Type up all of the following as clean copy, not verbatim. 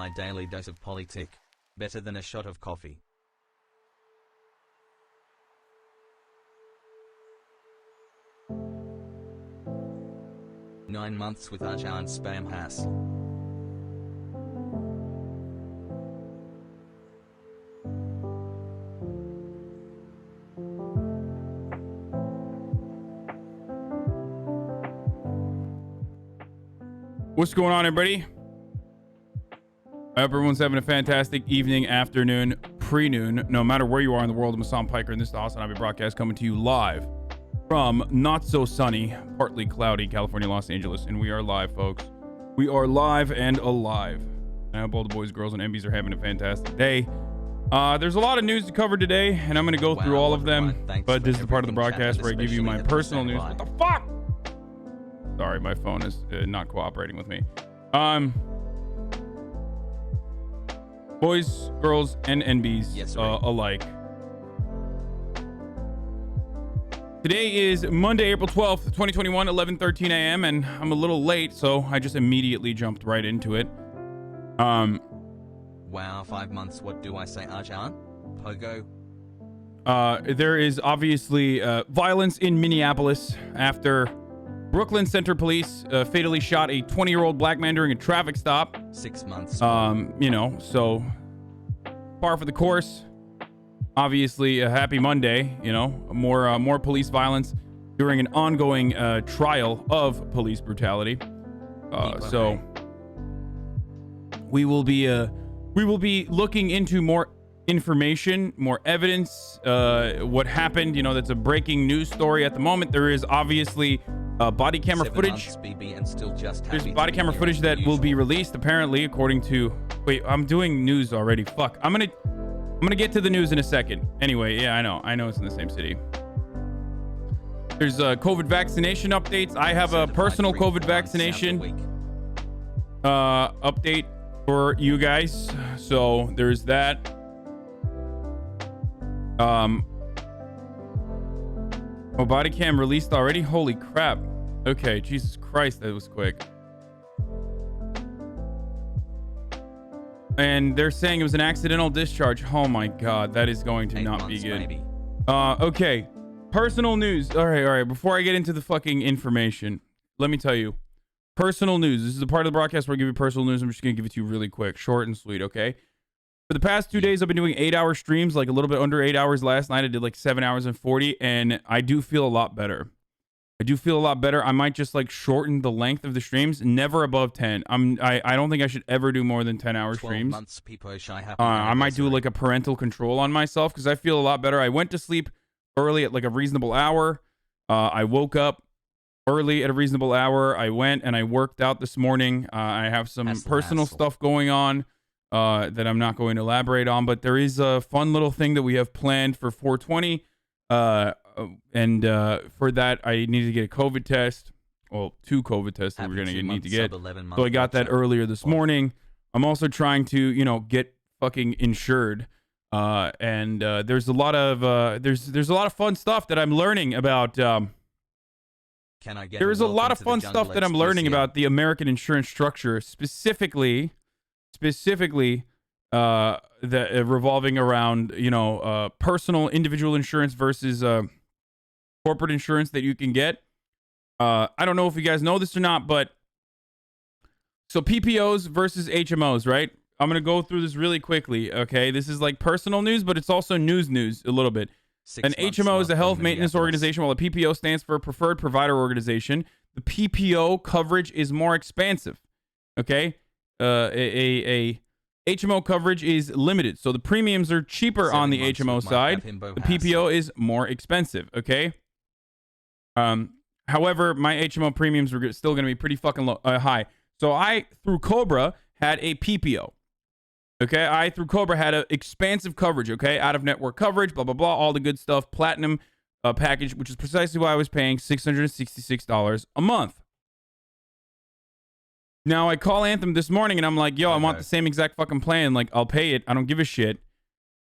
my daily dose of politic. Better than a shot of coffee. "9 months with Ajahn spam hassle." What's going on, everybody? I hope everyone's having a fantastic evening, afternoon, pre-noon, no matter where you are in the world. I'm Hassan Piker, and this is the Hasanabi broadcast coming to you live from not so sunny, partly cloudy California, Los Angeles. And we are live, folks. We are live and alive. I hope all the boys, girls, and MBs are having a fantastic day. There's a lot of news to cover today, and I'm going to go through all of them. But this is the part of the broadcast where I give you my personal news. What the fuck? Sorry, my phone is not cooperating with me. Boys, girls, and NBs alike. Today is Monday, April 12th, 2021, 11:13 a.m. And I'm a little late, so I just immediately jumped right into it. Wow, 5 months. What do I say, Ajahn? Pogo? There is obviously violence in Minneapolis after Brooklyn Center Police fatally shot a 20-year-old black man during a traffic stop. 6 months. So par for the course. Obviously, a happy Monday. More police violence during an ongoing trial of police brutality. So we will be looking into more information, more evidence. What happened? That's a breaking news story at the moment. There is obviously body camera footage. There's body camera footage that will be released, apparently, according to. Wait, I'm doing news already. Fuck. I'm gonna get to the news in a second. Anyway, yeah, I know it's in the same city. There's COVID vaccination updates. I have a personal COVID vaccination update for you guys. So there's that. Oh, body cam released already? Holy crap. Okay, Jesus Christ, that was quick. And they're saying it was an accidental discharge. Oh my God, that is going to not be good. Maybe. Okay, personal news. All right. Before I get into the fucking information, let me tell you, personal news. This is the part of the broadcast where I give you personal news. I'm just gonna give it to you really quick, short and sweet. Okay. For the past 2 days, I've been doing 8-hour streams, like a little bit under 8 hours. Last night I did like 7 hours and 40, and I do feel a lot better. I might just like shorten the length of the streams, never above 10. I don't think I should ever do more than 10-hour streams. I might do like a parental control on myself because I feel a lot better. I went to sleep early at like a reasonable hour. I woke up early at a reasonable hour. I went and I worked out this morning. I have some personal stuff going on that I'm not going to elaborate on, but there is a fun little thing that we have planned for 420. And for that, I need to get a COVID test. Well, 2 COVID tests that we're going to need to get. So I got that earlier this morning. I'm also trying to, get fucking insured. And there's a lot of there's a lot of fun stuff that I'm learning about. There's a lot of fun stuff that I'm learning about the American insurance structure, specifically revolving around personal individual insurance versus corporate insurance that you can get. I don't know if you guys know this or not, but so PPOs versus HMOs, right? I'm gonna go through this really quickly. Okay, this is like personal news, but it's also news a little bit. An HMO is a health maintenance organization, while a PPO stands for a preferred provider organization. The PPO coverage is more expansive. Okay, a HMO coverage is limited, so the premiums are cheaper on the HMO side. The PPO is more expensive. Okay. However, my HMO premiums are still going to be pretty fucking high. So I, through Cobra, had a PPO. Okay, I through Cobra had an expansive coverage. Okay, out of network coverage, blah blah blah, all the good stuff, platinum package, which is precisely why I was paying $666 a month. Now I call Anthem this morning and I'm like, yo, I want the same exact fucking plan. Like, I'll pay it. I don't give a shit.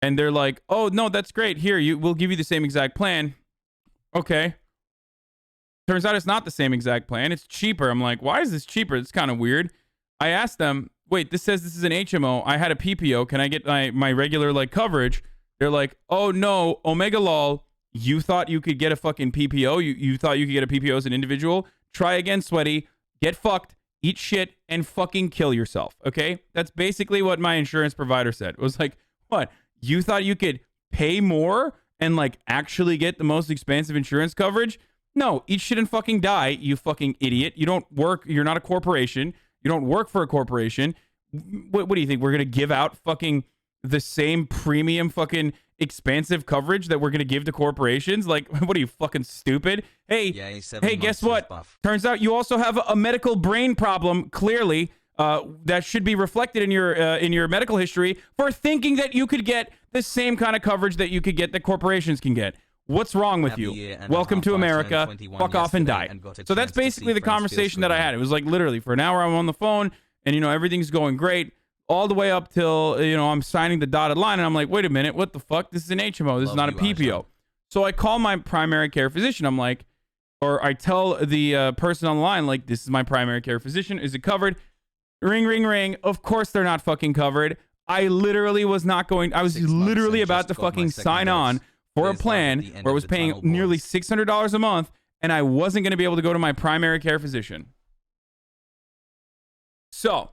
And they're like, oh no, that's great. Here, we'll give you the same exact plan. Okay. Turns out it's not the same exact plan. It's cheaper. I'm like, why is this cheaper? It's kind of weird. I asked them, wait, this says this is an HMO. I had a PPO. Can I get my regular like coverage? They're like, oh no, Omega lol. You thought you could get a fucking PPO? You thought you could get a PPO as an individual? Try again, sweaty. Get fucked, eat shit, and fucking kill yourself. Okay? That's basically what my insurance provider said. It was like, what? You thought you could pay more and like actually get the most expensive insurance coverage? No, eat shit and fucking die, you fucking idiot. You don't work. You're not a corporation. You don't work for a corporation. What do you think? We're going to give out fucking the same premium fucking expansive coverage that we're going to give to corporations? Like, what are you, fucking stupid? Hey, guess what? Turns out you also have a medical brain problem, clearly, that should be reflected in your medical history for thinking that you could get the same kind of coverage that you could get that corporations can get. What's wrong with you? Welcome to America. Fuck off and die. So that's basically the conversation that I had. It was like literally for an hour I'm on the phone and, you know, everything's going great all the way up till, you know, I'm signing the dotted line and I'm like, wait a minute, what the fuck? This is an HMO. This is not a PPO. So I call my primary care physician. I'm like, or I tell the person on the line, like, this is my primary care physician. Is it covered? Ring, ring, ring. Of course they're not fucking covered. I literally was not going. I was literally about to fucking sign on for a plan where I was paying nearly $600 a month and I wasn't going to be able to go to my primary care physician. So,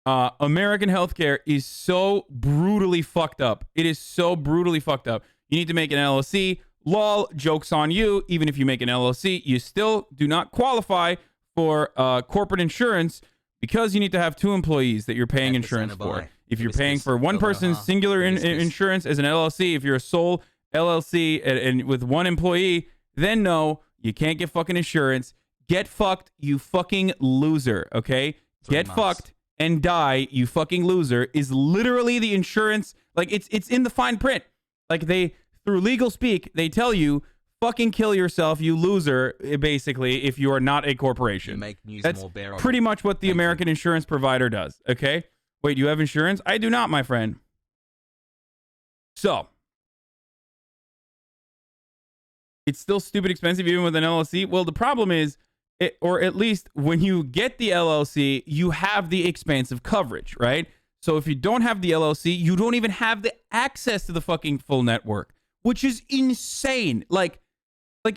American healthcare is so brutally fucked up. It is so brutally fucked up. You need to make an LLC. Lol, joke's on you. Even if you make an LLC, you still do not qualify for corporate insurance because you need to have 2 employees that you're paying insurance for. If you're paying for one person's singular insurance as an LLC, if you're a sole LLC and with 1 employee, then no, you can't get fucking insurance. Get fucked, you fucking loser, okay? Get fucked and die, you fucking loser, is literally the insurance. Like, it's in the fine print. Like, they, through legal speak, they tell you, fucking kill yourself, you loser, basically, if you are not a corporation. That's pretty much what the American insurance provider does, okay? Wait, you have insurance? I do not, my friend. So, it's still stupid expensive even with an LLC. Well, the problem is, or at least when you get the LLC, you have the expansive coverage, right? So if you don't have the LLC, you don't even have the access to the fucking full network, which is insane. Like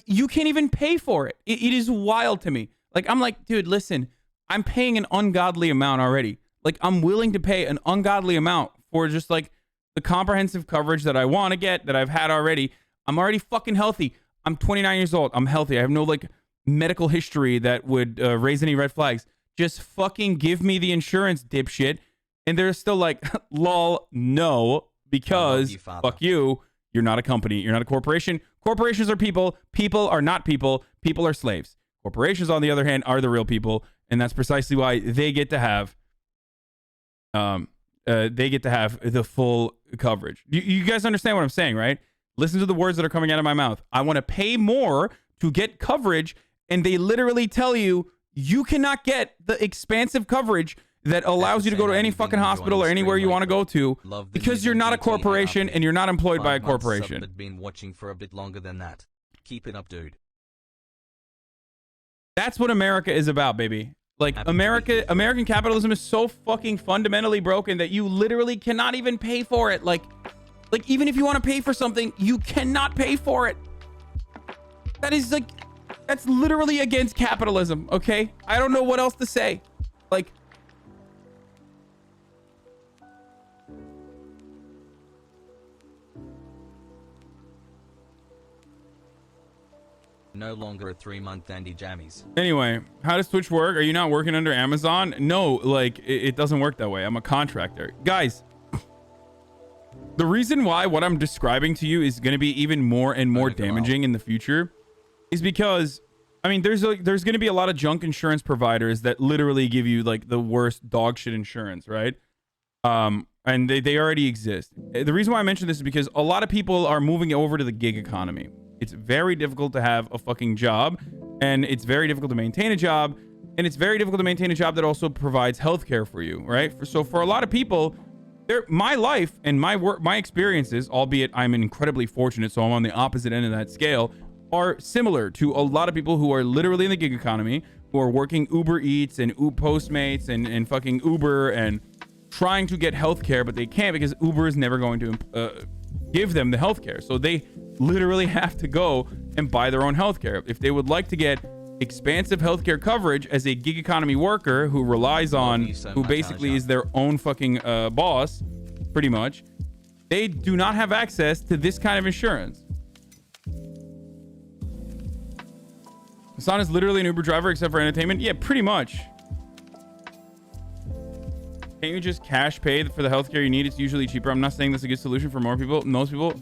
you can't even pay for it. It is wild to me. Like, I'm like, dude, listen, I'm paying an ungodly amount already. Like, I'm willing to pay an ungodly amount for just like the comprehensive coverage that I want to get, that I've had already. I'm already fucking healthy. I'm 29 years old. I'm healthy. I have no like medical history that would raise any red flags. Just fucking give me the insurance, dipshit. And they're still like, lol, no, because fuck you. You're not a company. You're not a corporation. Corporations are people. People are not people. People are slaves. Corporations, on the other hand, are the real people. And that's precisely why they get to have the full coverage. You guys understand what I'm saying, right? Listen to the words that are coming out of my mouth. I want to pay more to get coverage, and they literally tell you you cannot get the expansive coverage that allows you to go to any fucking hospital or anywhere you want to go to because you're not a corporation and you're not employed by a corporation. I've been watching for a bit longer than that. Keep it up, dude. That's what America is about, baby. Like, American capitalism is so fucking fundamentally broken that you literally cannot even pay for it. Like even if you want to pay for something, you cannot pay for it. That is like, that's literally against capitalism, okay? I don't know what else to say. Like, no longer a 3-month dandy jammies. Anyway, how does Twitch work? Are you not working under Amazon? No, like, it doesn't work that way. I'm a contractor. Guys, the reason why what I'm describing to you is going to be even more and more damaging in the future is because, I mean, there's going to be a lot of junk insurance providers that literally give you like the worst dog shit insurance, right? And they already exist. The reason why I mention this is because a lot of people are moving over to the gig economy. It's very difficult to have a fucking job, and it's very difficult to maintain a job, and it's very difficult to maintain a job that also provides healthcare for you, right? So for a lot of people, my life and my work, my experiences, albeit I'm incredibly fortunate, so I'm on the opposite end of that scale, are similar to a lot of people who are literally in the gig economy, who are working Uber Eats and Postmates and fucking Uber and trying to get healthcare, but they can't because Uber is never going to give them the healthcare. So they literally have to go and buy their own healthcare. If they would like to get expansive healthcare coverage as a gig economy worker who relies on, who basically is their own fucking boss, pretty much, they do not have access to this kind of insurance. Hassan is literally an Uber driver except for entertainment. Yeah, pretty much. Can't you just cash pay for the healthcare you need? It's usually cheaper. I'm not saying that's a good solution for more people. Most people.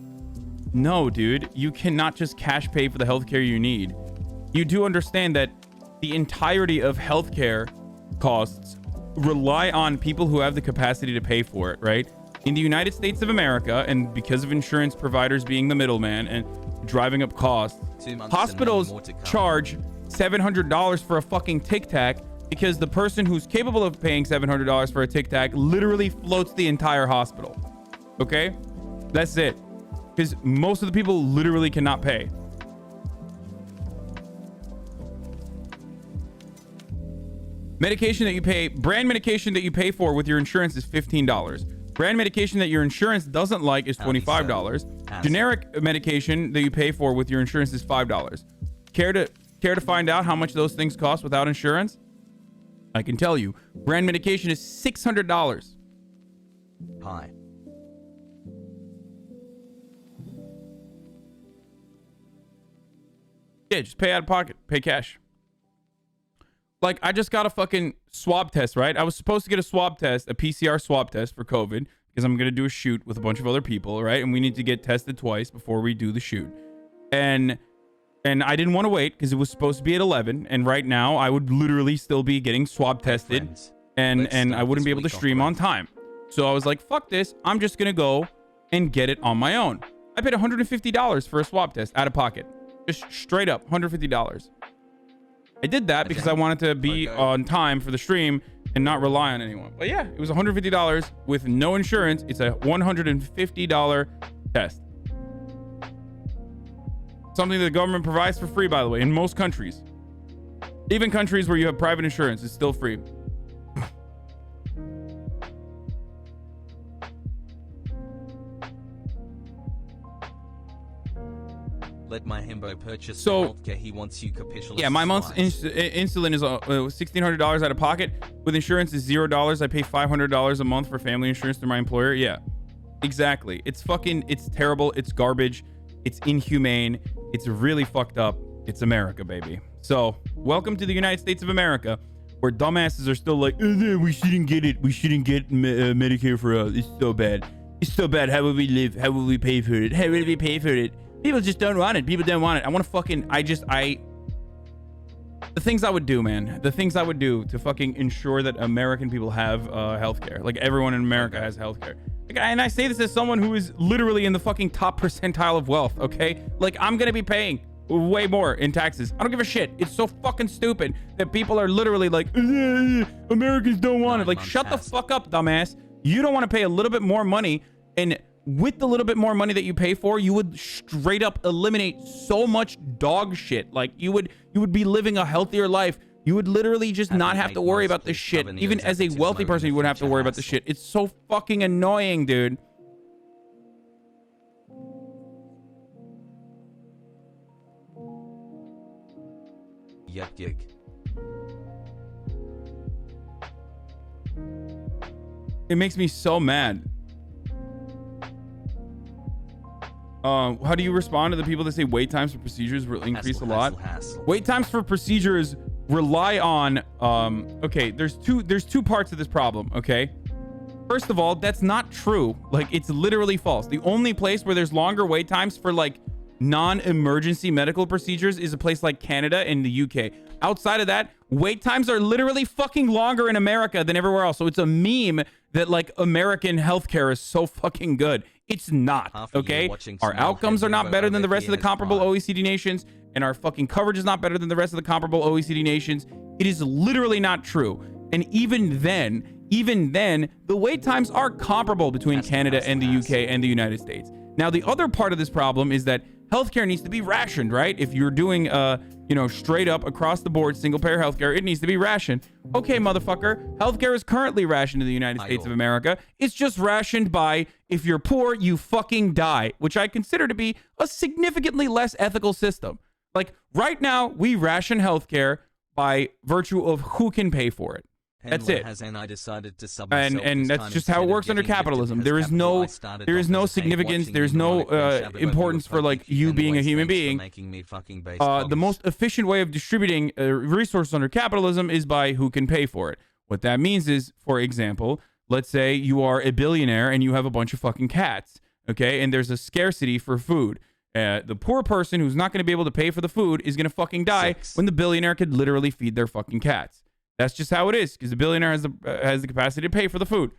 No, dude. You cannot just cash pay for the healthcare you need. You do understand that the entirety of healthcare costs rely on people who have the capacity to pay for it, right? In the United States of America, and because of insurance providers being the middleman and driving up costs, hospitals charge $700 for a fucking Tic Tac because the person who's capable of paying $700 for a Tic Tac literally floats the entire hospital. Okay? That's it. Because most of the people literally cannot pay. Medication that you pay, brand medication that you pay for with your insurance is $15. Brand medication that your insurance doesn't like is $25. Generic medication that you pay for with your insurance is $5. Care to find out how much those things cost without insurance? I can tell you. Brand medication is $600. Hi. Yeah, just pay out of pocket. Pay cash. Like, I just got a fucking swab test, right? I was supposed to get a swab test, a PCR swab test for COVID, because I'm going to do a shoot with a bunch of other people, right? And we need to get tested twice before we do the shoot. And I didn't want to wait because it was supposed to be at 11. And right now, I would literally still be getting swab tested. And I wouldn't be able to stream on time. So I was like, fuck this. I'm just going to go and get it on my own. I paid $150 for a swab test out of pocket. Just straight up, $150. I did that because I wanted to be on time for the stream and not rely on anyone. But yeah, it was $150 with no insurance. It's a $150 test. Something that the government provides for free, by the way, in most countries. Even countries where you have private insurance, it's still free. Let my himbo purchase so healthcare. He wants you capitalist. Yeah, my month's insulin is $1,600 out of pocket. With insurance is $0. I pay $500 a month for family insurance through my employer. Yeah, exactly. It's terrible. It's garbage. It's inhumane. It's really fucked up. It's America, baby. So welcome to the United States of America, where dumbasses are still like, oh, we shouldn't get it. We shouldn't get Medicare for us. It's so bad. It's so bad. How will we live? How will we pay for it? How will we pay for it? People just don't want it. People don't want it. I want to fucking, the things I would do, man. The things I would do to fucking ensure that American people have healthcare. Like everyone in America has healthcare. And I say this as someone who is literally in the fucking top percentile of wealth, okay? Like I'm going to be paying way more in taxes. I don't give a shit. It's so fucking stupid that people are literally like, Americans don't want it. Like shut the fuck up, dumbass. You don't want to pay a little bit more money, and with the little bit more money that you pay for, you would straight up eliminate so much dog shit. Like you would be living a healthier life. You would literally just not have to worry about this shit. Even as a wealthy person, you wouldn't have to worry about this shit. It's so fucking annoying, dude. Yep, gig. It makes me so mad. How do you respond to the people that say wait times for procedures will increase a lot? Wait times for procedures rely on okay, there's two parts of this problem, okay? First of all, that's not true. Like it's literally false. The only place where there's longer wait times for like non-emergency medical procedures is a place like Canada and the UK. Outside of that, wait times are literally fucking longer in America than everywhere else. So it's a meme that like American healthcare is so fucking good. It's not, okay? Our outcomes are not better than the rest of the comparable OECD nations, and our fucking coverage is not better than the rest of the comparable OECD nations. It is literally not true. And even then, the wait times are comparable between Canada and the UK and the United States. Now, the other part of this problem is that healthcare needs to be rationed, right? If you're doing you know, straight up across the board, single payer healthcare. It needs to be rationed. Okay, motherfucker. Healthcare is currently rationed in the United States of America. It's just rationed by, if you're poor, you fucking die, which I consider to be a significantly less ethical system. Like, right now, we ration healthcare by virtue of who can pay for it. That's it. And that's just how it works under capitalism. There is no significance. There's no importance for like you being a human being. The most efficient way of distributing resources under capitalism is by who can pay for it. What that means is, for example, let's say you are a billionaire and you have a bunch of fucking cats, okay? And there's a scarcity for food. The poor person who's not going to be able to pay for the food is going to fucking die when the billionaire could literally feed their fucking cats. That's just how it is, because the billionaire has the capacity to pay for the food.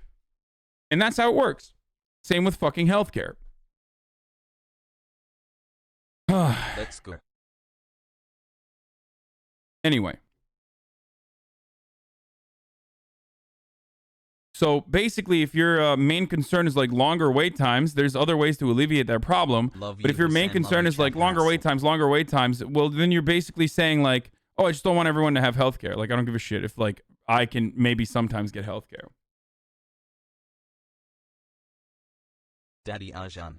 And that's how it works. Same with fucking healthcare. Let's go. Anyway. So basically, if your main concern is like longer wait times, there's other ways to alleviate that problem. But if your main concern is like longer wait times, well, then you're basically saying like, oh, I just don't want everyone to have healthcare. Like, I don't give a shit if like I can maybe sometimes get healthcare. Daddy Arjan.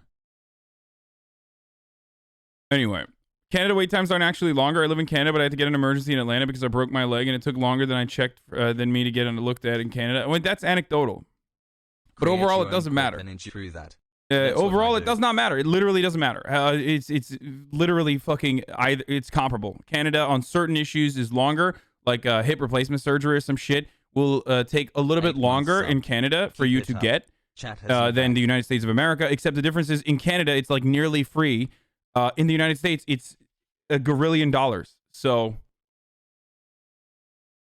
Anyway, Canada wait times aren't actually longer. I live in Canada, but I had to get an emergency in Atlanta because I broke my leg, and it took longer than I checked than me to get looked at in Canada. I mean, that's anecdotal. But overall, it doesn't matter. Overall, it does not matter. It literally doesn't matter. It's literally fucking it's comparable. Canada on certain issues is longer, like hip replacement surgery or some shit will take a little bit longer in Canada for you to get than the United States of America. Except the difference is in Canada, it's like nearly free. In the United States, it's $1 gazillion. So,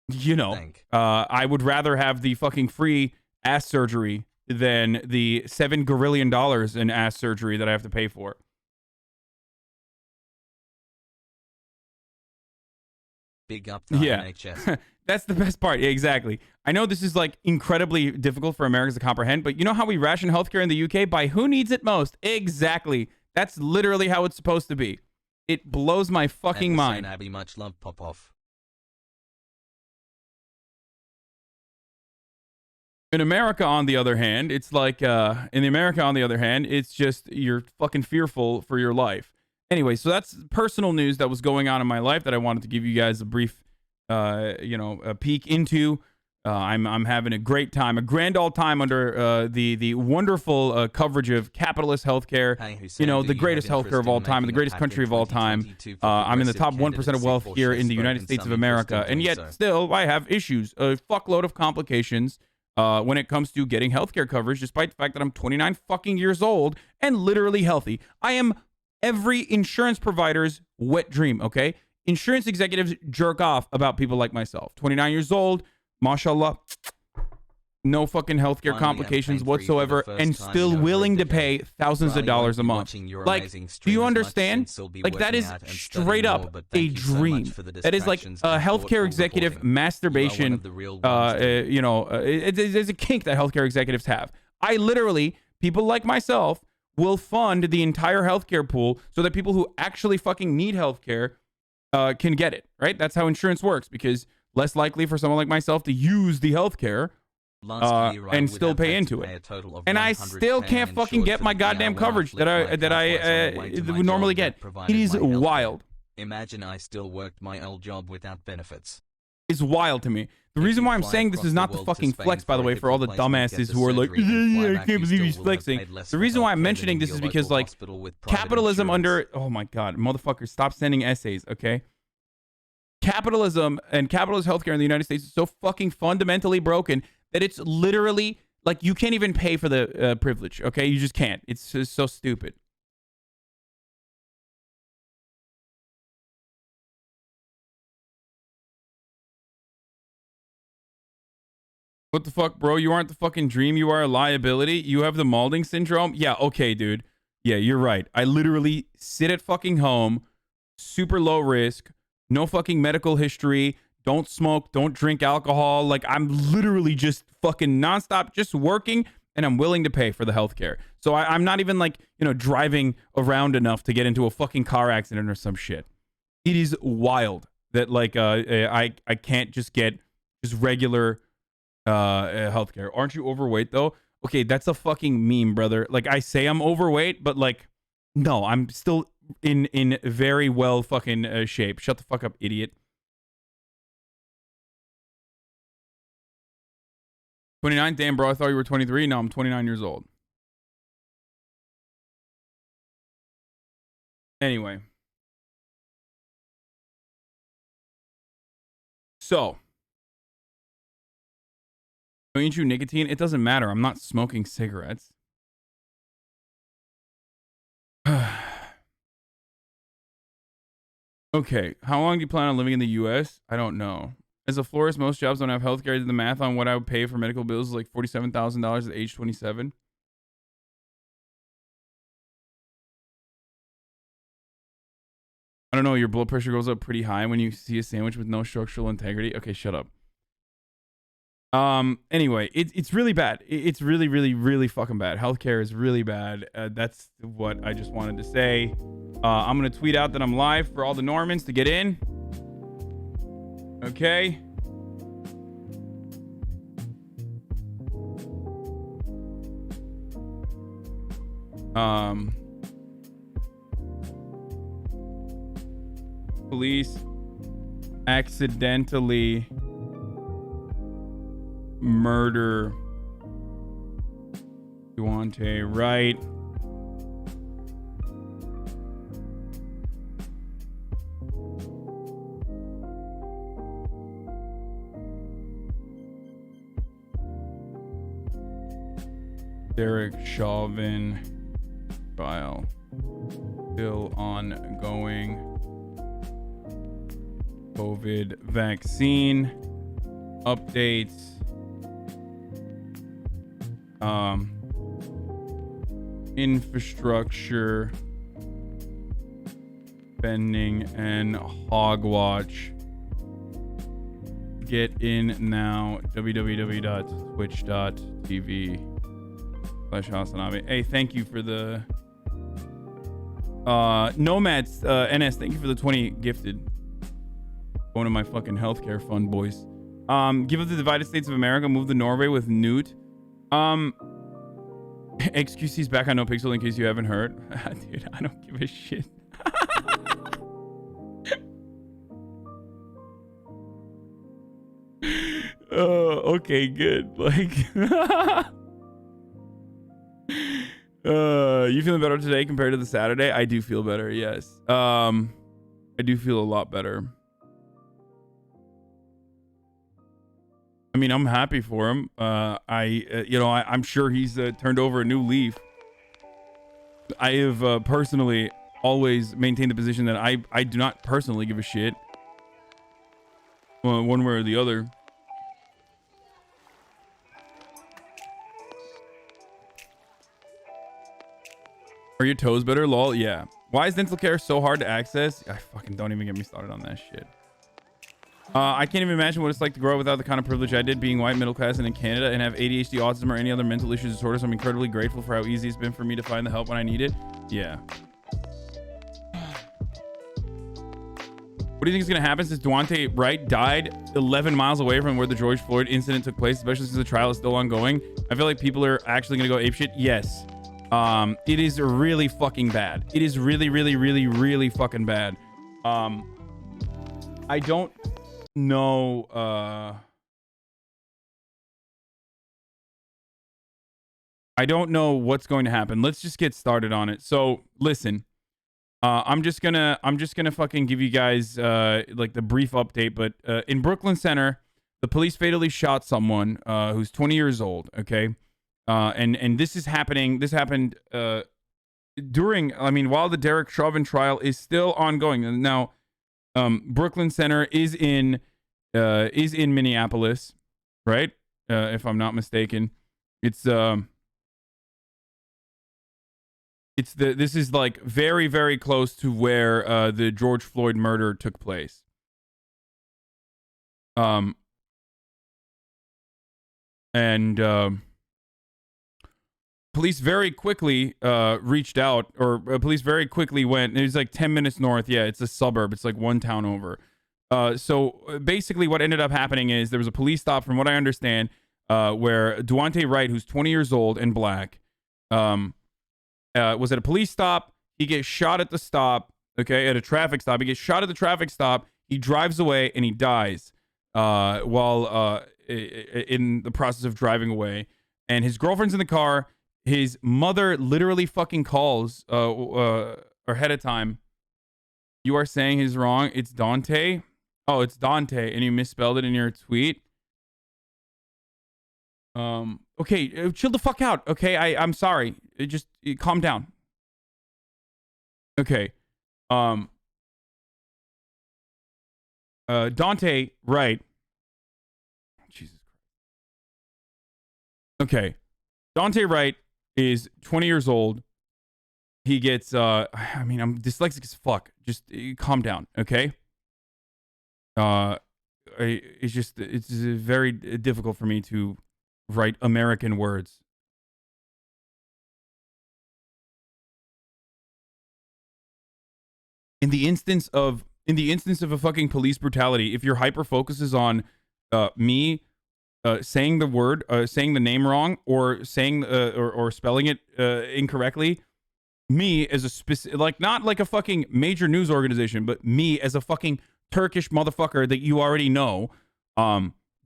you know, I would rather have the fucking free ass surgery than the $7 gazillion in ass surgery that I have to pay for. Big up the NHS. That's the best part. Yeah, exactly. I know this is like incredibly difficult for Americans to comprehend, but you know how we ration healthcare in the UK? By who needs it most? Exactly. That's literally how it's supposed to be. It blows my fucking mind. Hasanabi, much love, pop off. In America, on the other hand, it's like, it's just you're fucking fearful for your life. Anyway, so that's personal news that was going on in my life that I wanted to give you guys a brief, a peek into. I'm having a great time, a grand old time under the wonderful coverage of capitalist healthcare. The greatest healthcare of all time, the greatest country of all time. I'm in the top 1% of wealth here in the United States of America, and yet still I have issues, a fuckload of complications. When it comes to getting healthcare coverage, despite the fact that I'm 29 fucking years old and literally healthy. I am every insurance provider's wet dream, okay? Insurance executives jerk off about people like myself. 29 years old, mashallah, no fucking healthcare complications whatsoever, and still willing to pay thousands of dollars a month. Like, do you understand? Like, that is straight up a dream. That is like a healthcare executive masturbation. It's a kink that healthcare executives have. I literally, people like myself, will fund the entire healthcare pool so that people who actually fucking need healthcare can get it, right? That's how insurance works, because less likely for someone like myself to use the healthcare and still pay into it. And I still can't fucking get my goddamn coverage that I would normally get. It is wild. Imagine I still worked my old job without benefits. It's wild to me. The reason why I'm saying this is not the fucking flex, by the way, for all the dumbasses who are like, I can't believe he's flexing. The reason why I'm mentioning this is because, like, capitalism under... Oh, my God. Motherfuckers, stop sending essays, okay? Capitalism and capitalist healthcare in the United States is so fucking fundamentally broken that it's literally, like, you can't even pay for the privilege, okay? You just can't. It's just so stupid. What the fuck, bro? You aren't the fucking dream. You are a liability. You have the Maulding syndrome. Yeah, okay, dude. Yeah, you're right. I literally sit at fucking home, super low risk, no fucking medical history, don't smoke, don't drink alcohol. Like, I'm literally just fucking nonstop, just working, and I'm willing to pay for the healthcare. So I'm not even like, driving around enough to get into a fucking car accident or some shit. It is wild that like I can't just get just regular healthcare. Aren't you overweight though? Okay, that's a fucking meme, brother. Like I say I'm overweight, but like no, I'm still in very well fucking shape. Shut the fuck up, idiot. 29, damn bro, I thought you were 23. No, I'm 29 years old. Anyway. So, don't you chew nicotine? It doesn't matter. I'm not smoking cigarettes. Okay, how long do you plan on living in the U.S.? I don't know. As a florist, most jobs don't have healthcare. I did the math on what I would pay for medical bills is like $47,000 at age 27. I don't know. Your blood pressure goes up pretty high when you see a sandwich with no structural integrity. Okay, shut up. Anyway, it's really bad. It's really, really, really fucking bad. Healthcare is really bad. That's what I just wanted to say. I'm gonna tweet out that I'm live for all the Normans to get in. Okay. Police accidentally murder Duante Wright. Derek Chauvin trial still ongoing. COVID vaccine updates. Infrastructure spending and hogwatch. Get in now. www.twitch.tv/Hasanabi. Hey, thank you for the Nomads NS. Thank you for the 20 gifted. One of my fucking healthcare fund boys. Give up the divided states of America. Move to Norway with Newt. XQC's back on No Pixel in case you haven't heard. Dude, I don't give a shit. Okay, good. Like, you feeling better today compared to the Saturday? I do feel better. Yes. I do feel a lot better. I mean, I'm happy for him. I'm sure he's turned over a new leaf. I have personally always maintained the position that I do not personally give a shit, one way or the other. Are your toes better? Lol. Yeah. Why is dental care so hard to access? I fucking don't even get me started on that shit. I can't even imagine what it's like to grow up without the kind of privilege I did, being white, middle class, and in Canada, and have ADHD, autism, or any other mental issues or disorders. I'm incredibly grateful for how easy it's been for me to find the help when I need it. Yeah. What do you think is going to happen since Duante Wright died 11 miles away from where the George Floyd incident took place, especially since the trial is still ongoing? I feel like people are actually going to go apeshit. Yes. It is really fucking bad. It is really, really, really, really fucking bad. I don't know. I don't know what's going to happen. Let's just get started on it. So listen, I'm just gonna fucking give you guys like the brief update. But in Brooklyn Center, the police fatally shot someone who's 20 years old. Okay, and this is happening. This happened during. I mean, while the Derek Chauvin trial is still ongoing. Now, Brooklyn Center is in Minneapolis, right? If I'm not mistaken, this is like very, very close to where the George Floyd murder took place. police very quickly reached out, or police very quickly went. It was like 10 minutes north. Yeah, it's a suburb. It's like one town over. So basically what ended up happening is there was a police stop, from what I understand, where Duante Wright, who's 20 years old and black, was at a police stop. He gets shot at the stop, okay, at a traffic stop. He gets shot at the traffic stop. He drives away and he dies while in the process of driving away. And his girlfriend's in the car. His mother literally fucking calls ahead of time. You are saying he's wrong. It's Dante. Oh, it's Dante, and you misspelled it in your tweet. Okay, chill the fuck out. Okay, I'm sorry. Just calm down. Okay. Dante, right. Jesus Christ. Okay. Dante Wright is 20 years old. He gets, I'm dyslexic as fuck. Just calm down, okay? It's very difficult for me to write American words. In the instance of a fucking police brutality, if your hyper focuses on me saying the word, saying the name wrong, or saying or spelling it incorrectly, me as a specific, like, not like a fucking major news organization, but me as a fucking Turkish motherfucker that you already know,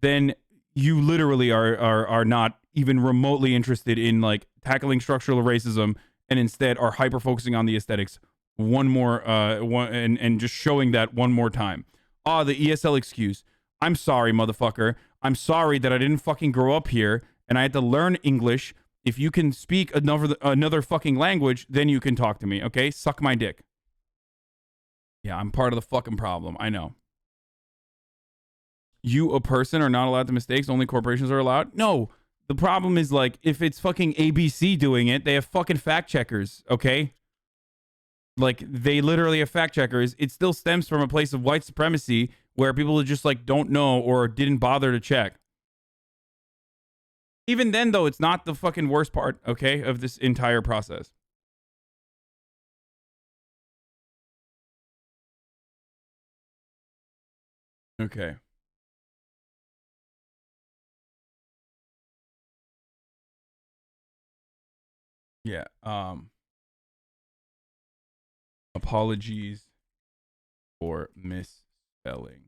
then you literally are not even remotely interested in like tackling structural racism, and instead are hyper focusing on the aesthetics and just showing that one more time. The ESL excuse. I'm sorry, motherfucker. I'm sorry that I didn't fucking grow up here and I had to learn English. If you can speak another fucking language, then you can talk to me, okay? Suck my dick. Yeah, I'm part of the fucking problem. I know. You, a person, are not allowed to mistakes. Only corporations are allowed. No, the problem is, like, if it's fucking ABC doing it, they have fucking fact checkers, okay? Like, they literally have fact checkers. It still stems from a place of white supremacy where people just, like, don't know or didn't bother to check. Even then, though, it's not the fucking worst part, okay, of this entire process. Okay. Yeah. Apologies for misspelling.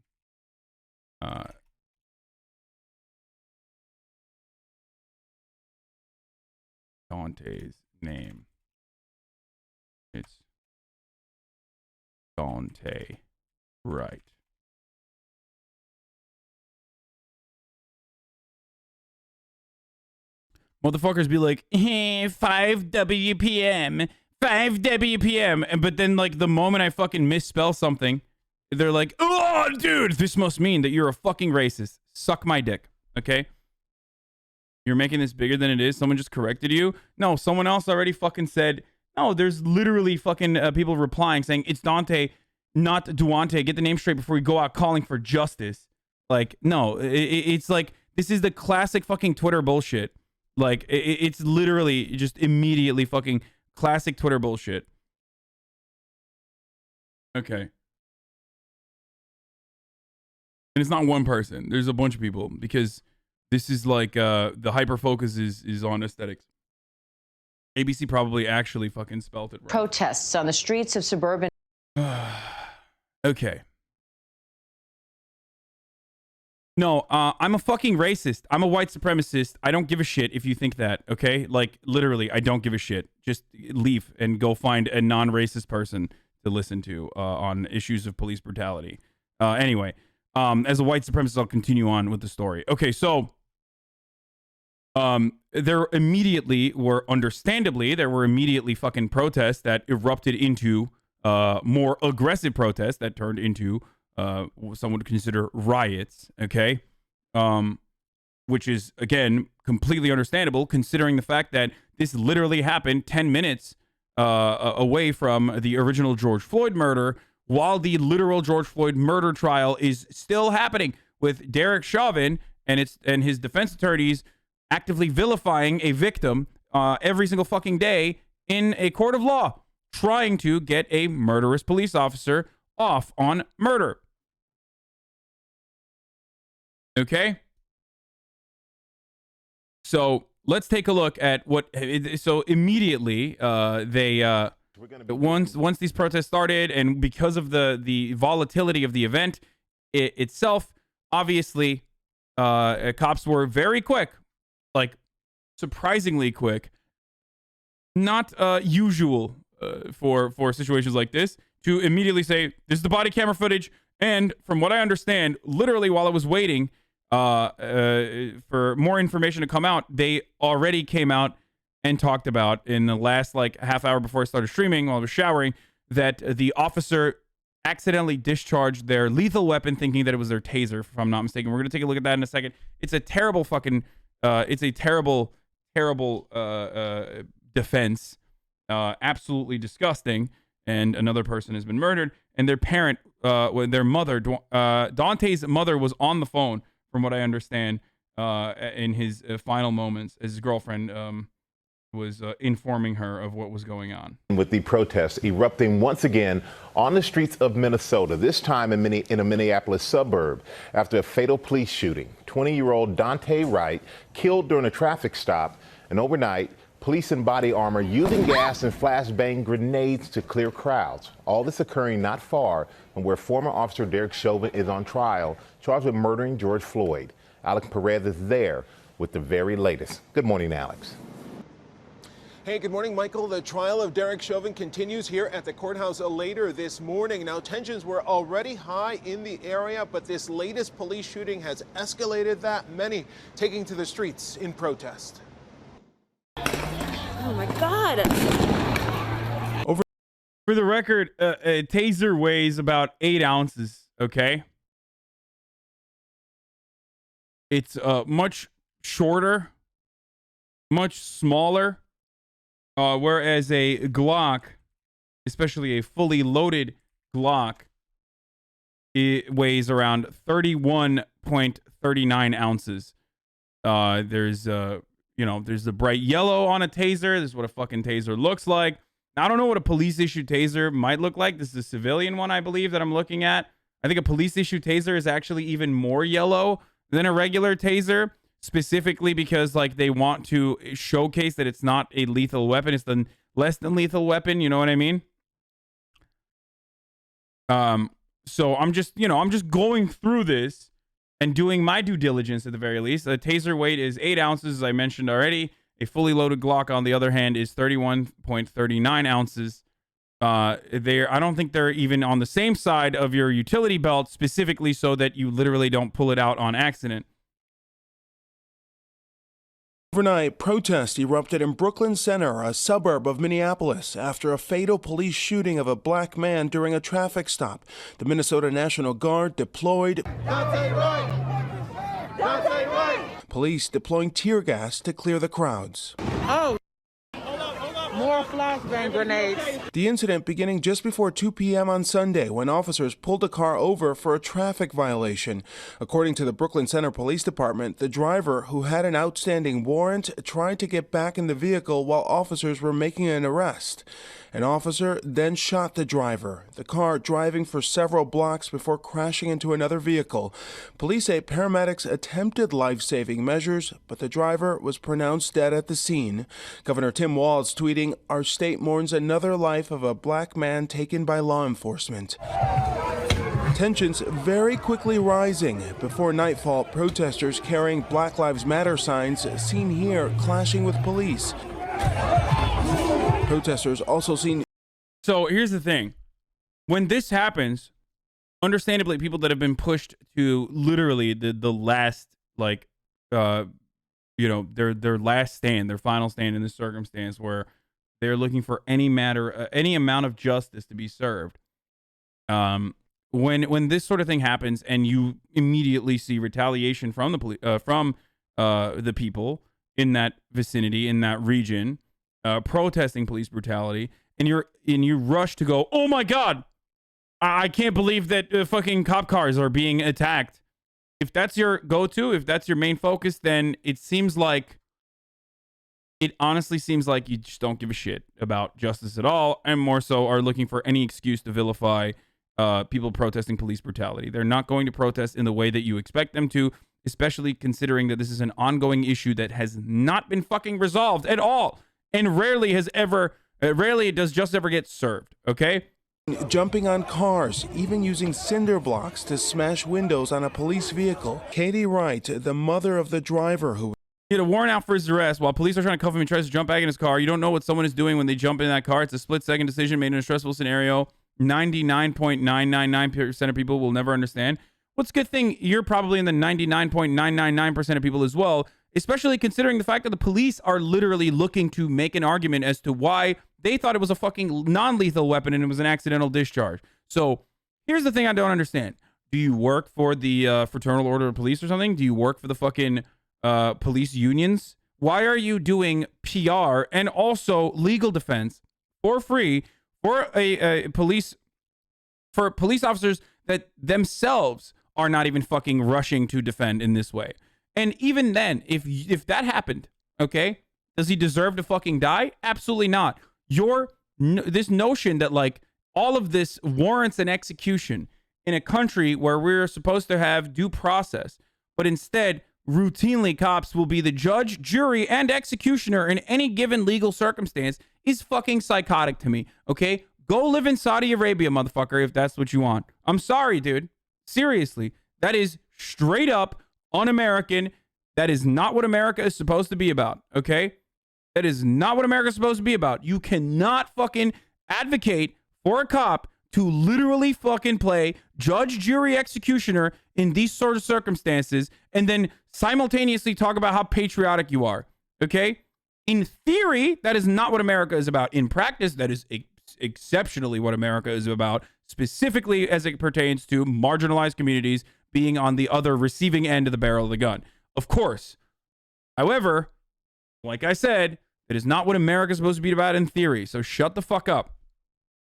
Dante's name. It's Dante Wright. Motherfuckers be like, hey, 5 WPM, 5 WPM. But then, like, the moment I fucking misspell something, they're like, oh, dude, this must mean that you're a fucking racist. Suck my dick, okay? You're making this bigger than it is. Someone just corrected you. No, someone else already fucking said, no, there's literally fucking people replying saying, it's Dante, not Duante. Get the name straight before we go out calling for justice. Like, no, it's like, this is the classic fucking Twitter bullshit. Like, it's literally just immediately fucking classic Twitter bullshit. Okay. And it's not one person. There's a bunch of people, because this is like, the hyper focus is on aesthetics. ABC probably actually fucking spelt it right. Protests on the streets of suburban. Okay. No, I'm a fucking racist. I'm a white supremacist. I don't give a shit if you think that, okay? Like, literally, I don't give a shit. Just leave and go find a non-racist person to listen to on issues of police brutality. Anyway, as a white supremacist, I'll continue on with the story. Okay, so there were immediately fucking protests that erupted into more aggressive protests that turned into some would consider riots, okay? Which is, again, completely understandable considering the fact that this literally happened 10 minutes away from the original George Floyd murder, while the literal George Floyd murder trial is still happening, with Derek Chauvin and his defense attorneys actively vilifying a victim every single fucking day in a court of law trying to get a murderous police officer off on murder. Okay? So let's take a look at what. So immediately, once these protests started, and because of the volatility of the event itself, obviously, cops were very quick, like surprisingly quick, not usual for situations like this, to immediately say, this is the body camera footage. And from what I understand, literally while I was waiting for more information to come out, they already came out and talked about, in the last like half hour before I started streaming while I was showering, that the officer accidentally discharged their lethal weapon thinking that it was their taser, if I'm not mistaken. We're going to take a look at that in a second. It's a terrible fucking, it's a terrible defense. Absolutely disgusting. And another person has been murdered. And their parent, their mother, Dante's mother, was on the phone, from what I understand, in his final moments. His girlfriend was informing her of what was going on. With the protests erupting once again on the streets of Minnesota, this time in a Minneapolis suburb, after a fatal police shooting. 20-year-old Dante Wright killed during a traffic stop, and overnight, police in body armor using gas and flashbang grenades to clear crowds. All this occurring not far from where former officer Derek Chauvin is on trial, charged with murdering George Floyd. Alex Perez is there with the very latest. Good morning, Alex. Hey, good morning, Michael. The trial of Derek Chauvin continues here at the courthouse later this morning. Now, tensions were already high in the area, but this latest police shooting has escalated that, many taking to the streets in protest. Oh my God. For the record, a taser weighs about 8 ounces, okay? It's much shorter, much smaller, whereas a Glock, especially a fully loaded Glock, it weighs around 31.39 ounces. There's there's the bright yellow on a taser. This is what a fucking taser looks like. Now, I don't know what a police-issued taser might look like. This is a civilian one, I believe, that I'm looking at. I think a police-issued taser is actually even more yellow than a regular taser, specifically because, like, they want to showcase that it's not a lethal weapon. It's the less than lethal weapon. You know what I mean? So I'm just going through this and doing my due diligence at the very least. A taser weight is 8 ounces, as I mentioned already. A fully loaded Glock, on the other hand, is 31.39 ounces. I don't think they're even on the same side of your utility belt, specifically so that you literally don't pull it out on accident. Overnight, protests erupted in Brooklyn Center, a suburb of Minneapolis, after a fatal police shooting of a black man during a traffic stop. The Minnesota National Guard deployed. Dante Wright! Dante Wright! Police deploying tear gas to clear the crowds. Oh, more flashbang grenades. The incident beginning just before 2 p.m. on Sunday, when officers pulled a car over for a traffic violation. According to the Brooklyn Center Police Department, the driver, who had an outstanding warrant, tried to get back in the vehicle while officers were making an arrest. An officer then shot the driver, the car driving for several blocks before crashing into another vehicle. Police say paramedics attempted life-saving measures, but the driver was pronounced dead at the scene. Governor Tim Walz tweeting, "Our state mourns another life of a black man taken by law enforcement." Tensions very quickly rising. Before nightfall, protesters carrying Black Lives Matter signs seen here clashing with police. Protesters also seen. So here's the thing. When this happens, understandably, people that have been pushed to literally the last, like, their last stand, their final stand in this circumstance, where they're looking for any amount of justice to be served. When this sort of thing happens, and you immediately see retaliation from the people in that vicinity, in that region, protesting police brutality, and you rush to go, oh my God, I can't believe that fucking cop cars are being attacked. If that's your go-to, if that's your main focus, then it seems like it honestly seems like you just don't give a shit about justice at all, and more so are looking for any excuse to vilify people protesting police brutality. They're not going to protest in the way that you expect them to, especially considering that this is an ongoing issue that has not been fucking resolved at all, and rarely does justice ever get served, okay? Jumping on cars, even using cinder blocks to smash windows on a police vehicle. Katie Wright, the mother of the driver who He had a warrant out for his arrest. While police are trying to cuff him, he tries to jump back in his car. You don't know what someone is doing when they jump in that car. It's a split-second decision made in a stressful scenario. 99.999% of people will never understand. What's a good thing you're probably in the 99.999% of people as well, especially considering the fact that the police are literally looking to make an argument as to why they thought it was a fucking non-lethal weapon and it was an accidental discharge. So here's the thing I don't understand. Do you work for the Fraternal Order of Police or something? Do you work for the fucking police unions? Why are you doing PR and also legal defense for free for police officers that themselves are not even fucking rushing to defend in this way? And even then, if that happened, okay, does he deserve to fucking die? Absolutely not. This notion that like all of this warrants an execution in a country where we're supposed to have due process, but instead routinely cops will be the judge, jury, and executioner in any given legal circumstance is fucking psychotic to me, okay? Go live in Saudi Arabia, motherfucker, if that's what you want. I'm sorry, dude. Seriously. That is straight up un-American. That is not what America is supposed to be about, okay? That is not what America is supposed to be about. You cannot fucking advocate for a cop to literally fucking play judge, jury, executioner in these sort of circumstances and then simultaneously talk about how patriotic you are, okay? In theory, that is not what America is about. In practice, that is exceptionally what America is about, specifically as it pertains to marginalized communities being on the other receiving end of the barrel of the gun. Of course. However, like I said, it is not what America is supposed to be about in theory, so shut the fuck up.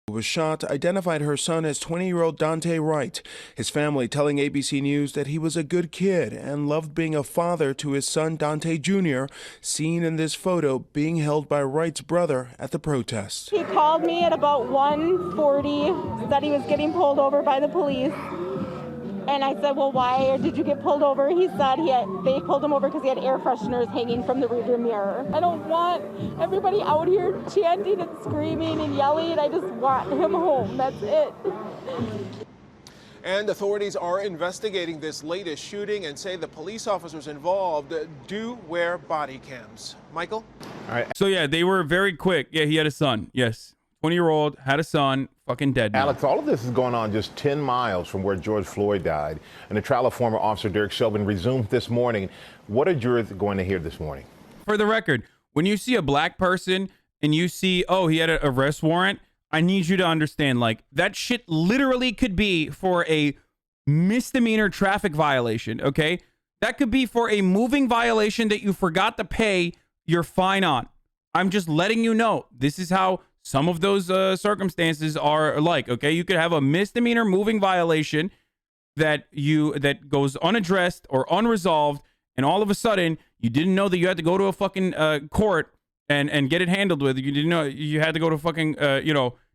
who was shot identified her son as 20-year-old Dante Wright. His family telling ABC News that he was a good kid and loved being a father to his son Dante Jr., seen in this photo being held by Wright's brother at the protest. He called me at about 1:40, said he was getting pulled over by the police. And I said, well, why did you get pulled over? He said they pulled him over because he had air fresheners hanging from the rearview mirror. I don't want everybody out here chanting and screaming and yelling. I just want him home. That's it. And authorities are investigating this latest shooting and say the police officers involved do wear body cams. Michael? All right. So, yeah, they were very quick. Yeah, he had a son. Yes. 20-year-old, had a son, fucking dead now. Alex, all of this is going on just 10 miles from where George Floyd died. And the trial of former officer Derek Chauvin resumed this morning. What are jurors going to hear this morning? For the record, when you see a black person and you see, oh, he had an arrest warrant, I need you to understand, like, that shit literally could be for a misdemeanor traffic violation, okay? That could be for a moving violation that you forgot to pay your fine on. I'm just letting you know. This is how some of those circumstances are like, okay? You could have a misdemeanor moving violation that goes unaddressed or unresolved, and all of a sudden, you didn't know that you had to go to a fucking court and get it handled with. You didn't know you had to go to a fucking,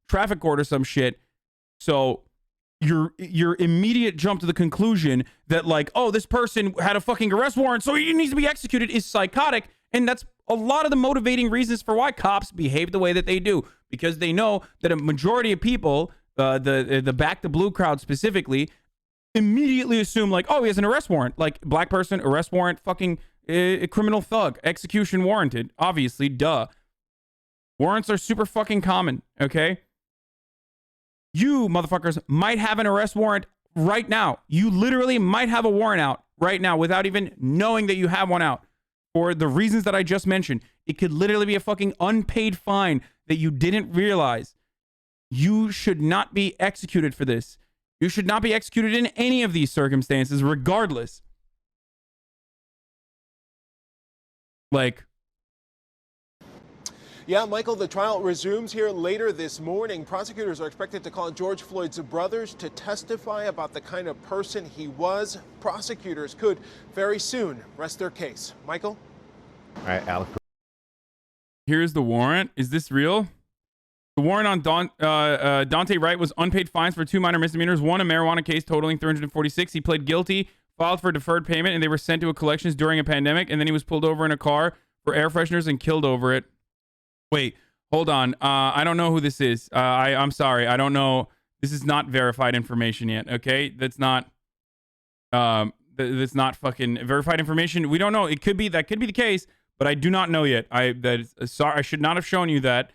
traffic court or some shit. So your immediate jump to the conclusion that, like, oh, this person had a fucking arrest warrant, so he needs to be executed is psychotic. And that's a lot of the motivating reasons for why cops behave the way that they do, because they know that a majority of people, the Back to Blue crowd specifically, immediately assume, like, oh, he has an arrest warrant. Like, black person, arrest warrant, fucking criminal thug, execution warranted. Obviously, duh. Warrants are super fucking common, okay? You, motherfuckers, might have an arrest warrant right now. You literally might have a warrant out right now without even knowing that you have one out. For the reasons that I just mentioned, it could literally be a fucking unpaid fine that you didn't realize. You should not be executed for this. You should not be executed in any of these circumstances, regardless. Like, Yeah, Michael, the trial resumes here later this morning. Prosecutors are expected to call George Floyd's brothers to testify about the kind of person he was. Prosecutors could very soon rest their case. Michael? All right, Alex. Here's the warrant. Is this real? The warrant on Dante Wright was unpaid fines for 2 minor misdemeanors, 1 a marijuana case totaling 346. He pled guilty, filed for deferred payment, and they were sent to a collections during a pandemic. And then he was pulled over in a car for air fresheners and killed over it. Wait, hold on. I don't know who this is. I'm sorry. I don't know. This is not verified information yet. Okay, that's not. That's not fucking verified information. We don't know. It could be that could be the case, but I do not know yet. Sorry. I should not have shown you that.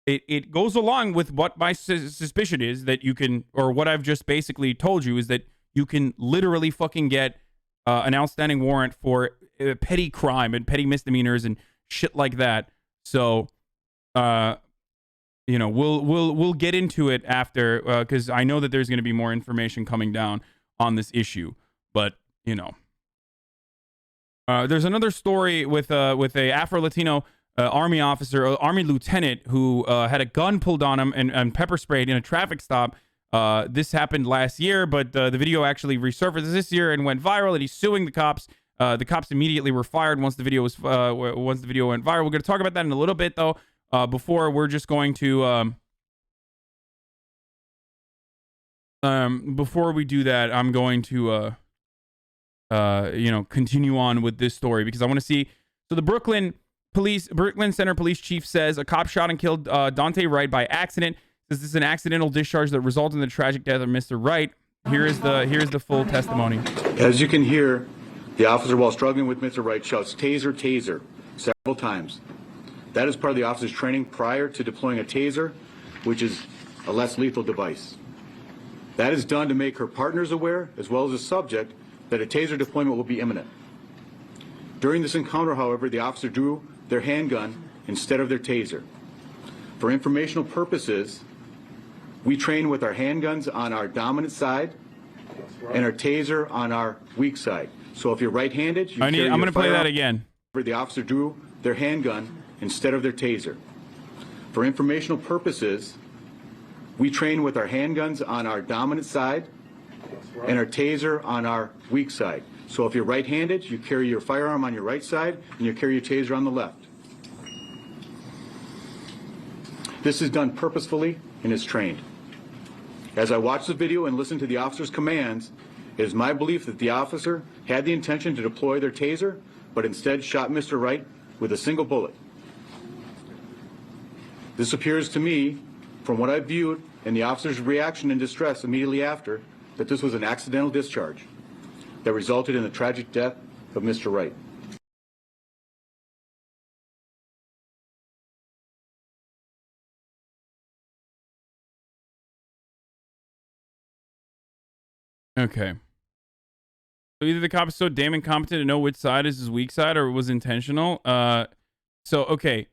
It goes along with what my suspicion is that you can, or what I've just basically told you is that you can literally fucking get an outstanding warrant for petty crime and petty misdemeanors and shit like that. So, you know, we'll get into it after because I know that there's going to be more information coming down on this issue. But you know, there's another story with a Afro-Latino Army officer, Army lieutenant, who had a gun pulled on him and pepper sprayed in a traffic stop. This happened last year, but the video actually resurfaced this year and went viral. And he's suing the cops. The cops immediately were fired once the video went viral. We're going to talk about that in a little bit, though. Before we're just going to before we do that, I'm going to you know, continue on with this story because I want to see. So the Brooklyn Center Police Chief says a cop shot and killed Dante Wright by accident. Says this is an accidental discharge that resulted in the tragic death of Mr. Wright. Here's the full testimony. As you can hear, the officer, while struggling with Mr. Wright, shouts "taser, taser" several times. That is part of the officer's training prior to deploying a taser, which is a less lethal device. That is done to make her partners aware, as well as the subject, that a taser deployment will be imminent. During this encounter, however, the officer drew their handgun instead of their taser. For informational purposes, we train with our handguns on our dominant side and our taser on our weak side. So if you're right-handed, I'm going to play that again. The officer drew their handgun instead of their taser. For informational purposes, we train with our handguns on our dominant side and our taser on our weak side. So if you're right-handed, you carry your firearm on your right side and you carry your taser on the left. This is done purposefully and is trained. As I watch the video and listen to the officer's commands, it is my belief that the officer had the intention to deploy their taser, but instead shot Mr. Wright with a single bullet. This appears to me, from what I viewed and the officer's reaction and distress immediately after, that this was an accidental discharge that resulted in the tragic death of Mr. Wright. Okay. So either the cop is so damn incompetent to know which side is his weak side or it was intentional. Okay.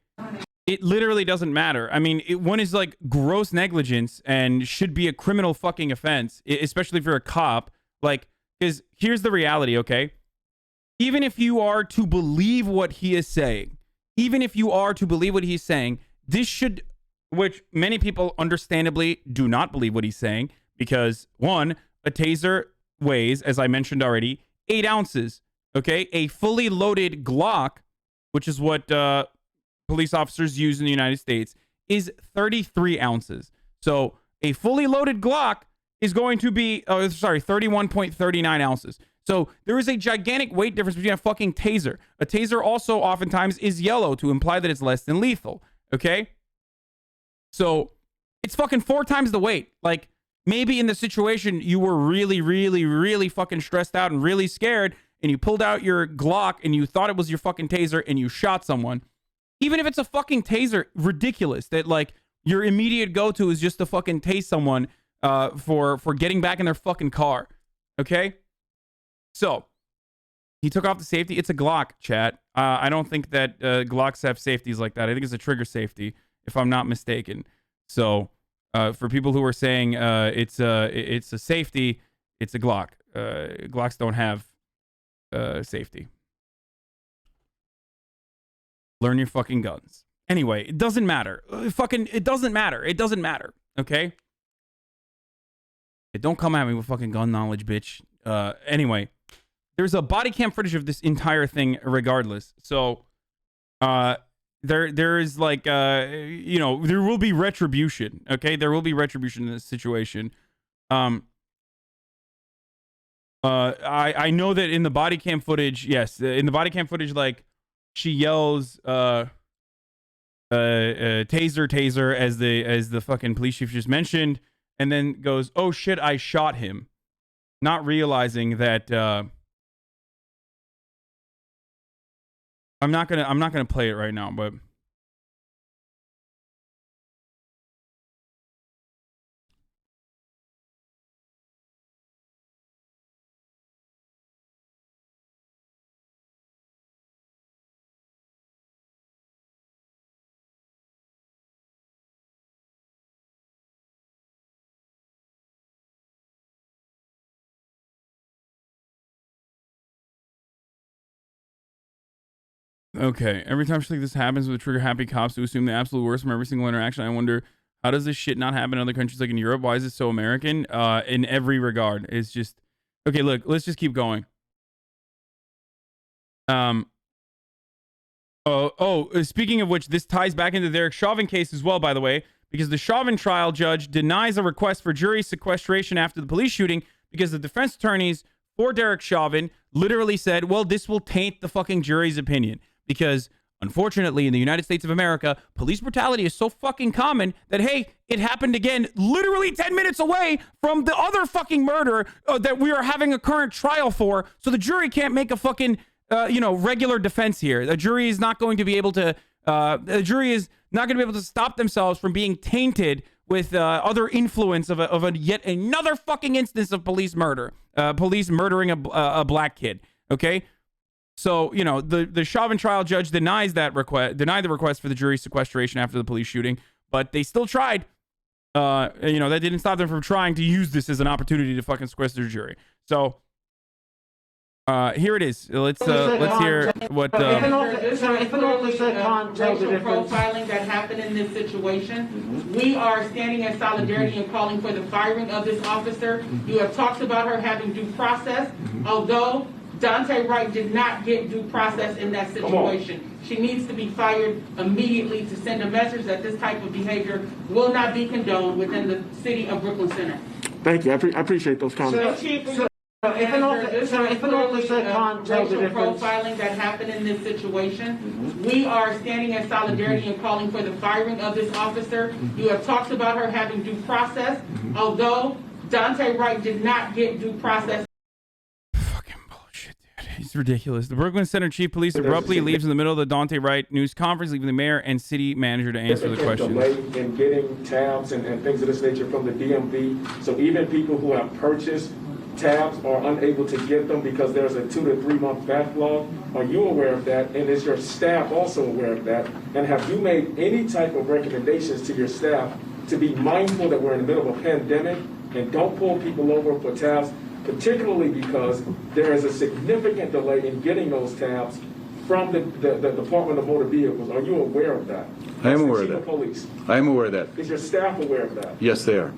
It literally doesn't matter. I mean, one is like gross negligence and should be a criminal fucking offense, especially if you're a cop. Like, because here's the reality, okay? Even if you are to believe what he is saying, this should, which many people understandably do not believe what he's saying, because one, a taser weighs, as I mentioned already, 8 ounces, okay? A fully loaded Glock, which is what police officers use in the United States, is 33 ounces. So a fully loaded Glock is going to be, 31.39 ounces. So there is a gigantic weight difference between a fucking taser. A taser also oftentimes is yellow to imply that it's less than lethal, okay? So it's fucking 4 times the weight. Like, maybe in the situation you were really, really, really fucking stressed out and really scared, and you pulled out your Glock and you thought it was your fucking taser and you shot someone. Even if it's a fucking taser, ridiculous that like your immediate go-to is just to fucking tase someone for getting back in their fucking car. Okay? So he took off the safety. It's a Glock, chat. I don't think that Glocks have safeties like that. I think it's a trigger safety, if I'm not mistaken. So for people who are saying it's a safety, it's a Glock. Glocks don't have safety. Learn your fucking guns. Anyway, it doesn't matter. It doesn't matter. It doesn't matter. Okay? Don't come at me with fucking gun knowledge, bitch. Anyway, there's a body cam footage of this entire thing regardless. So, there is like you know, there will be retribution. Okay, there will be retribution in this situation. I know that in the body cam footage, yes, in the body cam footage, like she yells taser as the fucking police chief just mentioned, and then goes, oh shit, I shot him, not realizing that I'm not gonna play it right now, but okay. Every time shit like this happens with trigger happy cops who assume the absolute worst from every single interaction, I wonder, how does this shit not happen in other countries like in Europe? Why is it so American? In every regard. It's just okay, look, let's just keep going. Speaking of which, this ties back into the Derek Chauvin case as well, by the way, because the Chauvin trial judge denies a request for jury sequestration after the police shooting because the defense attorneys for Derek Chauvin literally said, well, this will taint the fucking jury's opinion. Because unfortunately, in the United States of America, police brutality is so fucking common that, hey, it happened again literally 10 minutes away from the other fucking murder that we are having a current trial for. So the jury can't make a fucking, regular defense here. The jury is not going to be able to, stop themselves from being tainted with other influence of a yet another fucking instance of police murder. Police murdering a black kid. Okay? So, the Chauvin trial judge denied the request for the jury sequestration after the police shooting, but they still tried. That didn't stop them from trying to use this as an opportunity to fucking sequester the jury. So, here it is. Let's hear what. If an officer racial profiling that happened in this situation, we are standing in solidarity and calling for the firing of this officer. You have talked about her having due process, although Dante Wright did not get due process in that situation. She needs to be fired immediately to send a message that this type of behavior will not be condoned within the city of Brooklyn Center. Thank you. I appreciate those comments. If an officer racial profiling that happened in this situation, we are standing in solidarity and calling for the firing of this officer. You have talked about her having due process, although Dante Wright did not get due process. It's ridiculous. The Brooklyn Center Chief Police abruptly leaves in the middle of the Dante Wright news conference, leaving the mayor and city manager to answer the questions. Delay in getting tabs and things of this nature from the DMV. So even people who have purchased tabs are unable to get them because there's a 2 to 3 month backlog. Are you aware of that? And is your staff also aware of that? And have you made any type of recommendations to your staff to be mindful that we're in the middle of a pandemic and don't pull people over for tabs? Particularly because there is a significant delay in getting those tabs from the Department of Motor Vehicles. Are you aware of that? I am aware of that. Police. I am aware of that. Is your staff aware of that? Yes, they are.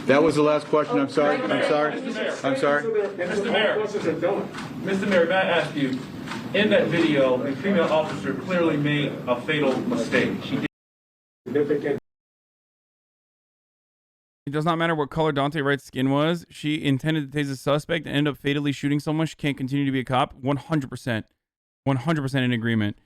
That was the last question. I'm sorry. I'm sorry. I'm sorry. Mr. Mayor, may I ask you, in that video, the female officer clearly made a fatal mistake. She did significant. It does not matter what color Dante Wright's skin was. She intended to tase a suspect and end up fatally shooting someone. She can't continue to be a cop. 100%. 100% in agreement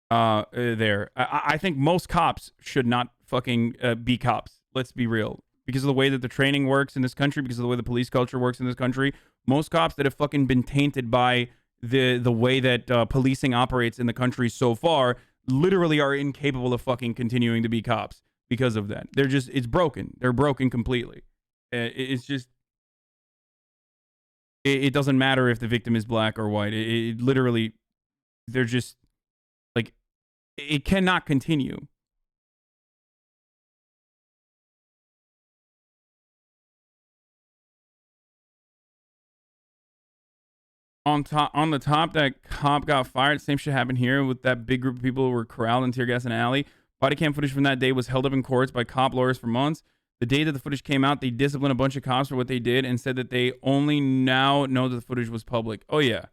there. I think most cops should not fucking be cops. Let's be real. Because of the way that the training works in this country, because of the way the police culture works in this country, most cops that have fucking been tainted by the way that policing operates in the country so far literally are incapable of fucking continuing to be cops. Because of that, it's broken. They're broken completely. It's just, it doesn't matter if the victim is black or white. It literally, they're just like, it cannot continue. On the top, that cop got fired. Same shit happened here with that big group of people who were corralled and tear gas in an alley. Body cam footage from that day was held up in courts by cop lawyers for months. The day that the footage came out, they disciplined a bunch of cops for what they did and said that they only now know that the footage was public. Oh, yeah.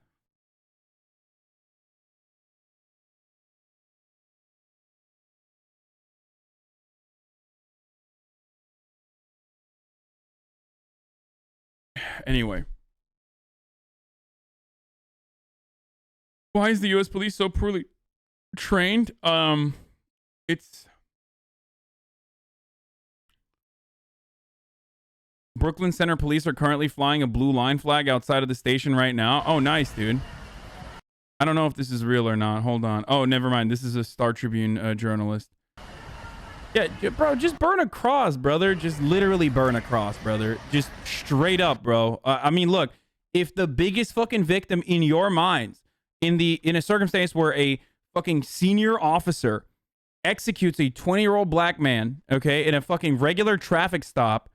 Anyway. Why is the U.S. police so poorly trained? It's Brooklyn Center police are currently flying a blue line flag outside of the station right now. Oh, nice, dude. I don't know if this is real or not. Hold on. Oh, never mind. This is a Star Tribune journalist. Yeah, bro, just burn a cross, brother. Just literally burn a cross, brother. Just straight up, bro. I mean, look, if the biggest fucking victim in your minds in a circumstance where a fucking senior officer executes a 20-year-old black man, okay, in a fucking regular traffic stop,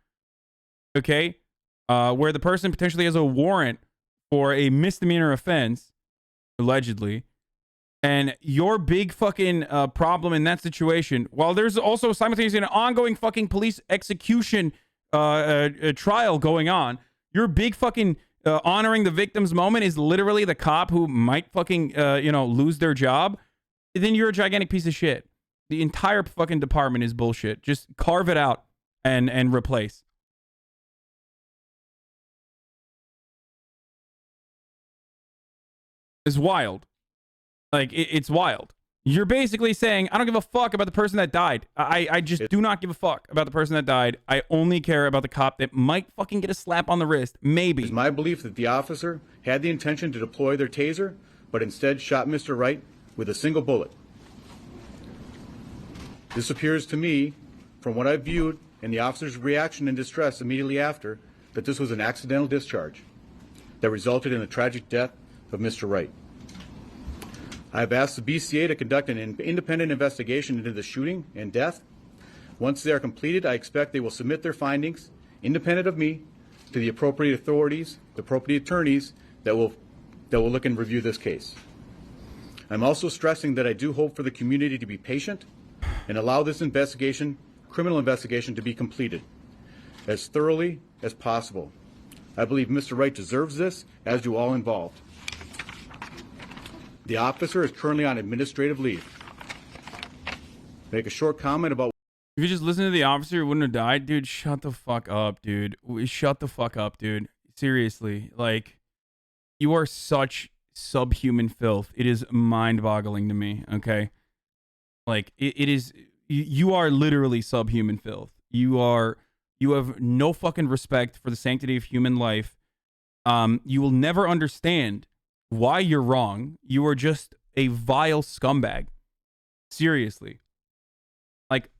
okay, where the person potentially has a warrant for a misdemeanor offense, allegedly, and your big fucking problem in that situation, while there's also simultaneously an ongoing fucking police execution trial going on, your big fucking honoring the victim's moment is literally the cop who might fucking, lose their job, then you're a gigantic piece of shit. The entire fucking department is bullshit. Just carve it out and replace. It's wild. Like, it's wild. You're basically saying, I don't give a fuck about the person that died. I just do not give a fuck about the person that died. I only care about the cop that might fucking get a slap on the wrist. Maybe. It's my belief that the officer had the intention to deploy their taser, but instead shot Mr. Wright with a single bullet. This appears to me, from what I've viewed and the officer's reaction and distress immediately after, that this was an accidental discharge that resulted in the tragic death of Mr. Wright. I have asked the BCA to conduct an independent investigation into the shooting and death. Once they are completed, I expect they will submit their findings, independent of me, to the appropriate authorities, the appropriate attorneys that will look and review this case. I'm also stressing that I do hope for the community to be patient and allow this criminal investigation, to be completed as thoroughly as possible. I believe Mr. Wright deserves this, as do all involved. The officer is currently on administrative leave. Make a short comment about... If you just listen to the officer, he wouldn't have died. Dude, shut the fuck up, dude. Shut the fuck up, dude. Seriously. Like, you are such subhuman filth. It is mind-boggling to me, okay? Like, it is... You are literally subhuman filth. You have no fucking respect for the sanctity of human life. You will never understand why you're wrong. You are just a vile scumbag. Seriously. Like,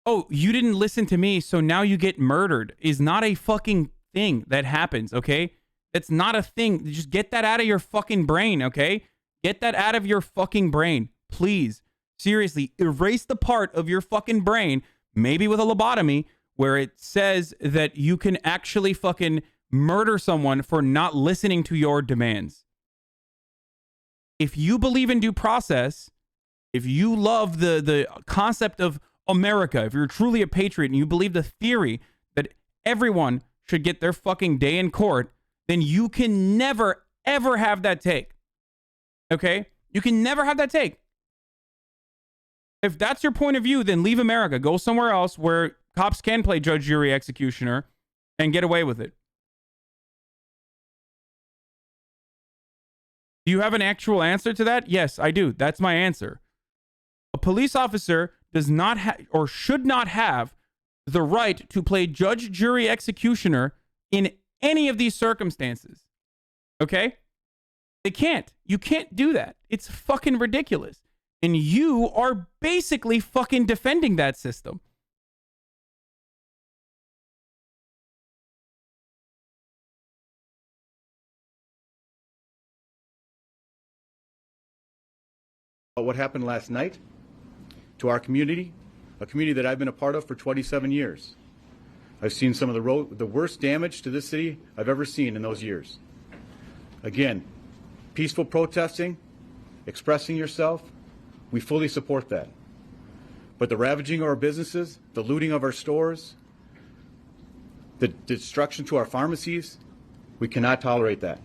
oh, you didn't listen to me, so now you get murdered is not a fucking thing that happens, okay? It's not a thing. Just get that out of your fucking brain, okay? Get that out of your fucking brain. Please. Seriously, erase the part of your fucking brain, maybe with a lobotomy, where it says that you can actually fucking murder someone for not listening to your demands. If you believe in due process, if you love the concept of America, if you're truly a patriot and you believe the theory that everyone should get their fucking day in court, then you can never, ever have that take. Okay? You can never have that take. If that's your point of view, then leave America. Go somewhere else where cops can play judge, jury, executioner and get away with it. Do you have an actual answer to that? Yes, I do. That's my answer. A police officer does not have or should not have the right to play judge, jury, executioner in any of these circumstances. Okay? They can't. You can't do that. It's fucking ridiculous. And you are basically fucking defending that system. What happened last night to our community, a community that I've been a part of for 27 years. I've seen some of the worst damage to this city I've ever seen in those years. Again, peaceful protesting, expressing yourself, we fully support that. But the ravaging of our businesses, the looting of our stores, the destruction to our pharmacies, we cannot tolerate that.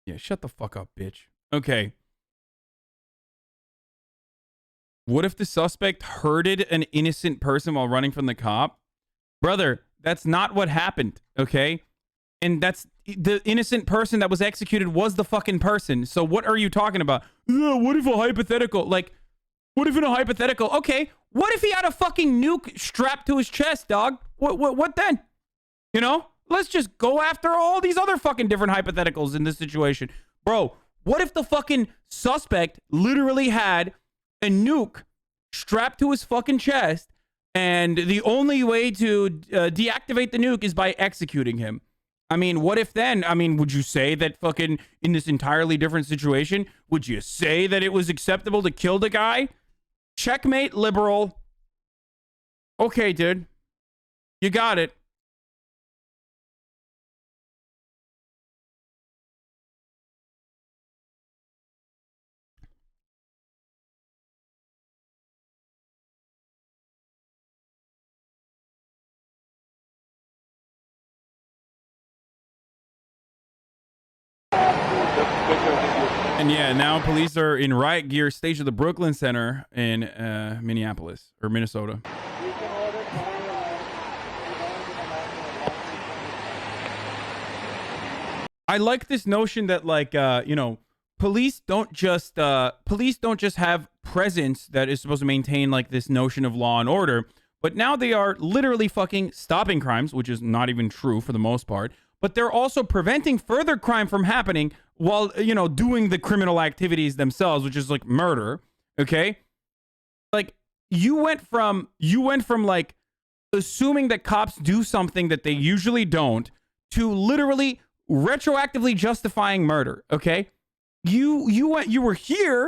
Yeah, shut the fuck up, bitch. Okay. What if the suspect hurted an innocent person while running from the cop? Brother, that's not what happened, okay? And that's the innocent person that was executed was the fucking person. So what are you talking about? What if a hypothetical? Like, what if in a hypothetical? Okay, what if he had a fucking nuke strapped to his chest, dog? What then? You know? Let's just go after all these other fucking different hypotheticals in this situation. Bro, what if the fucking suspect literally had a nuke strapped to his fucking chest and the only way to deactivate the nuke is by executing him? I mean, what if then? I mean, would you say that fucking in this entirely different situation, would you say that it was acceptable to kill the guy? Checkmate, liberal. Okay, dude. You got it. And yeah, now police are in riot gear staged at the Brooklyn Center in Minneapolis or Minnesota. I like this notion that, like, you know, police don't just have presence that is supposed to maintain like this notion of law and order, but now they are literally fucking stopping crimes, which is not even true for the most part. But they're also preventing further crime from happening while, you know, doing the criminal activities themselves, which is like murder. Okay. Like you went from like assuming that cops do something that they usually don't to literally retroactively justifying murder. Okay. You were here